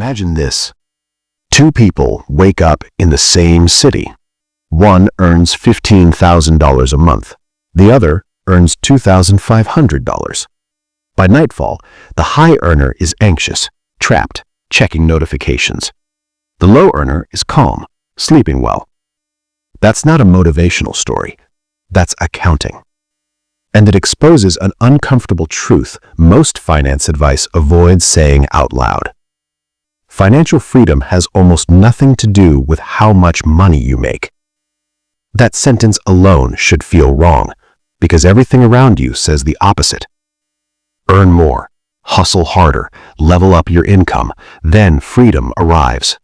Imagine this. Two people wake up in the same city. One earns $15,000 a month. The other earns $2,500. By nightfall, the high earner is anxious, trapped, checking notifications. The low earner is calm, sleeping well. That's not a motivational story. That's accounting. And it exposes an uncomfortable truth most finance advice avoids saying out loud. Financial freedom has almost nothing to do with how much money you make. That sentence alone should feel wrong, because everything around you says the opposite. Earn more, hustle harder, level up your income, then freedom arrives.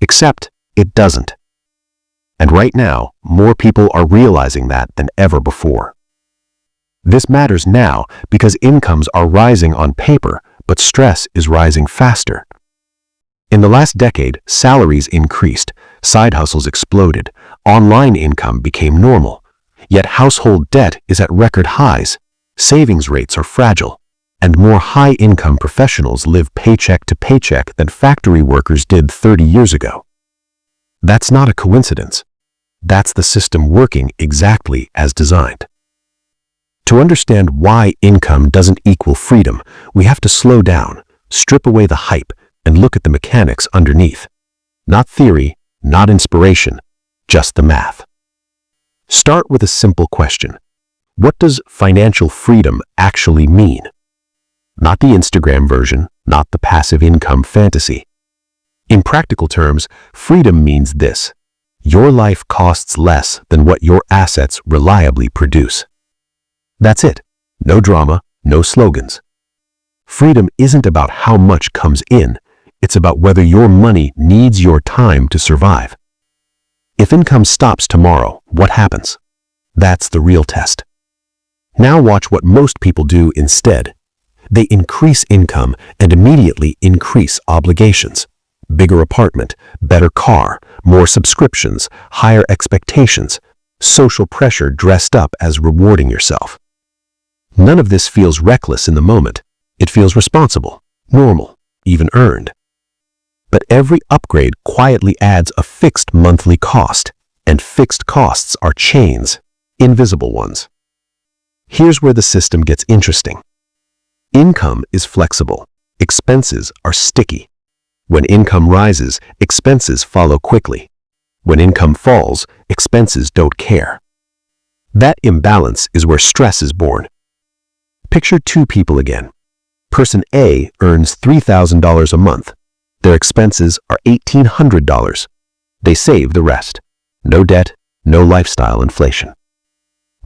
Except it doesn't. And right now, more people are realizing that than ever before. This matters now because incomes are rising on paper, but stress is rising faster. In the last decade, salaries increased, side hustles exploded, online income became normal. Yet household debt is at record highs, savings rates are fragile, and more high-income professionals live paycheck to paycheck than factory workers did 30 years ago. That's not a coincidence. That's the system working exactly as designed. To understand why income doesn't equal freedom, we have to slow down, strip away the hype, and look at the mechanics underneath. Not theory, not inspiration, just the math. Start with a simple question. What does financial freedom actually mean? Not the Instagram version, not the passive income fantasy. In practical terms, freedom means this. Your life costs less than what your assets reliably produce. That's it. No drama, no slogans. Freedom isn't about how much comes in. It's about whether your money needs your time to survive. If income stops tomorrow, what happens? That's the real test. Now watch what most people do instead. They increase income and immediately increase obligations. Bigger apartment, better car, more subscriptions, higher expectations, social pressure dressed up as rewarding yourself. None of this feels reckless in the moment. It feels responsible, normal, even earned. But every upgrade quietly adds a fixed monthly cost, and fixed costs are chains, invisible ones. Here's where the system gets interesting. Income is flexible. Expenses are sticky. When income rises, expenses follow quickly. When income falls, expenses don't care. That imbalance is where stress is born. Picture two people again. Person A earns $3,000 a month. Their expenses are $1,800. They save the rest. No debt, no lifestyle inflation.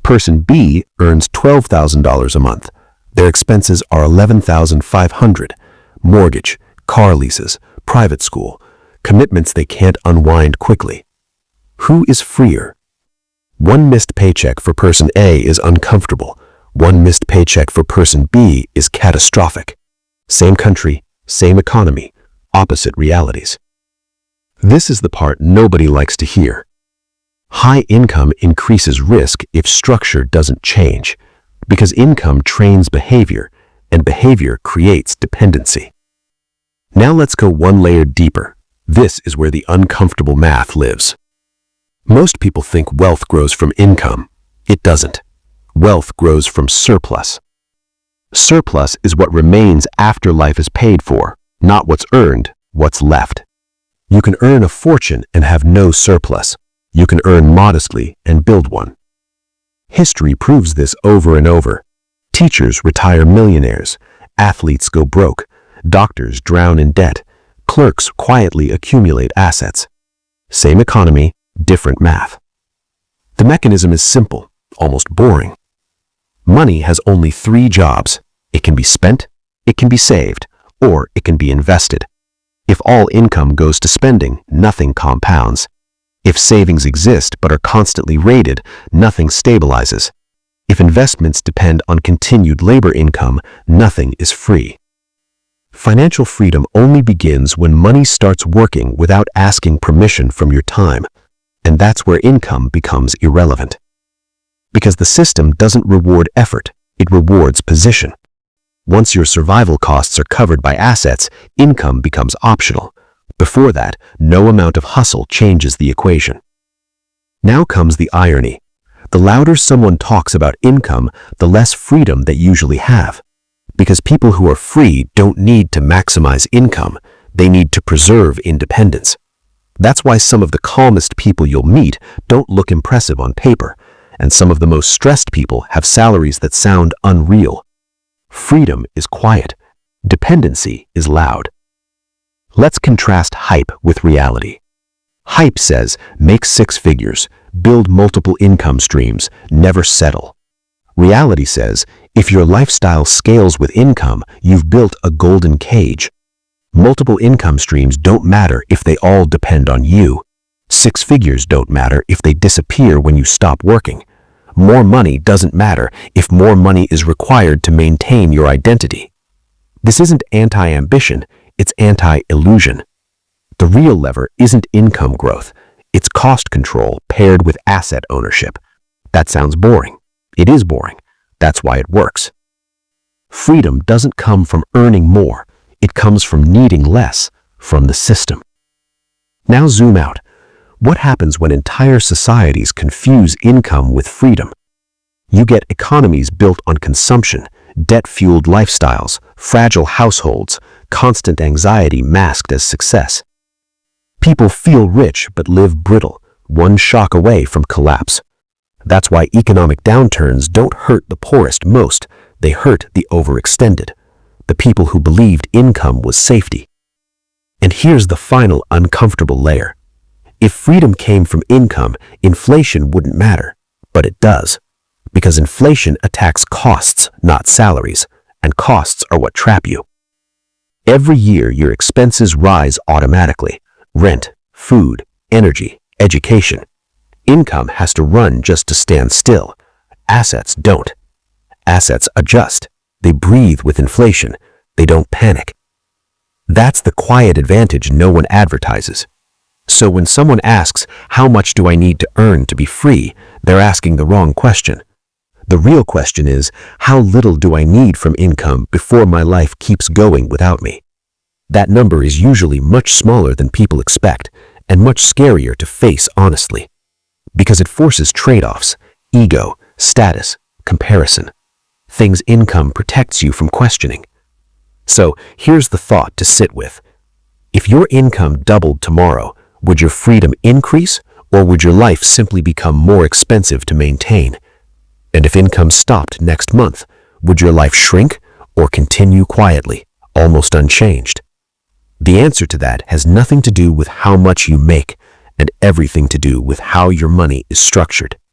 Person B earns $12,000 a month. Their expenses are $11,500. Mortgage, car leases, private school, commitments they can't unwind quickly. Who is freer? One missed paycheck for person A is uncomfortable. One missed paycheck for person B is catastrophic. Same country, same economy, opposite realities. This is the part nobody likes to hear. High income increases risk if structure doesn't change, because income trains behavior, and behavior creates dependency. Now let's go one layer deeper. This is where the uncomfortable math lives. Most people think wealth grows from income. It doesn't. Wealth grows from surplus. Surplus is what remains after life is paid for, not what's earned, what's left. You can earn a fortune and have no surplus. You can earn modestly and build one. History proves this over and over. Teachers retire millionaires. Athletes go broke. Doctors drown in debt. Clerks quietly accumulate assets. Same economy, different math. The mechanism is simple, almost boring. Money has only three jobs. It can be spent, it can be saved, or it can be invested. If all income goes to spending, nothing compounds. If savings exist but are constantly raided, nothing stabilizes. If investments depend on continued labor income, nothing is free. Financial freedom only begins when money starts working without asking permission from your time, and that's where income becomes irrelevant. Because the system doesn't reward effort, it rewards position. Once your survival costs are covered by assets, income becomes optional. Before that, no amount of hustle changes the equation. Now comes the irony. The louder someone talks about income, the less freedom they usually have. Because people who are free don't need to maximize income, they need to preserve independence. That's why some of the calmest people you'll meet don't look impressive on paper, and some of the most stressed people have salaries that sound unreal. Freedom is quiet. Dependency is loud. Let's contrast hype with reality. Hype says, make 6 figures, build multiple income streams, never settle. Reality says, if your lifestyle scales with income, you've built a golden cage. Multiple income streams don't matter if they all depend on you. 6 figures don't matter if they disappear when you stop working. More money doesn't matter if more money is required to maintain your identity. This isn't anti-ambition, it's anti-illusion. The real lever isn't income growth, it's cost control paired with asset ownership. That sounds boring. It is boring. That's why it works. Freedom doesn't come from earning more, it comes from needing less from the system. Now zoom out. What happens when entire societies confuse income with freedom? You get economies built on consumption, debt-fueled lifestyles, fragile households, constant anxiety masked as success. People feel rich but live brittle, one shock away from collapse. That's why economic downturns don't hurt the poorest most, they hurt the overextended, the people who believed income was safety. And here's the final uncomfortable layer. If freedom came from income, inflation wouldn't matter, but it does. Because inflation attacks costs, not salaries, and costs are what trap you. Every year your expenses rise automatically. Rent, food, energy, education. Income has to run just to stand still. Assets don't. Assets adjust. They breathe with inflation. They don't panic. That's the quiet advantage no one advertises. So when someone asks, how much do I need to earn to be free, they're asking the wrong question. The real question is, how little do I need from income before my life keeps going without me? That number is usually much smaller than people expect, and much scarier to face honestly. Because it forces trade-offs, ego, status, comparison. Things income protects you from questioning. So here's the thought to sit with. If your income doubled tomorrow, would your freedom increase, or would your life simply become more expensive to maintain? And if income stopped next month, would your life shrink or continue quietly, almost unchanged? The answer to that has nothing to do with how much you make and everything to do with how your money is structured.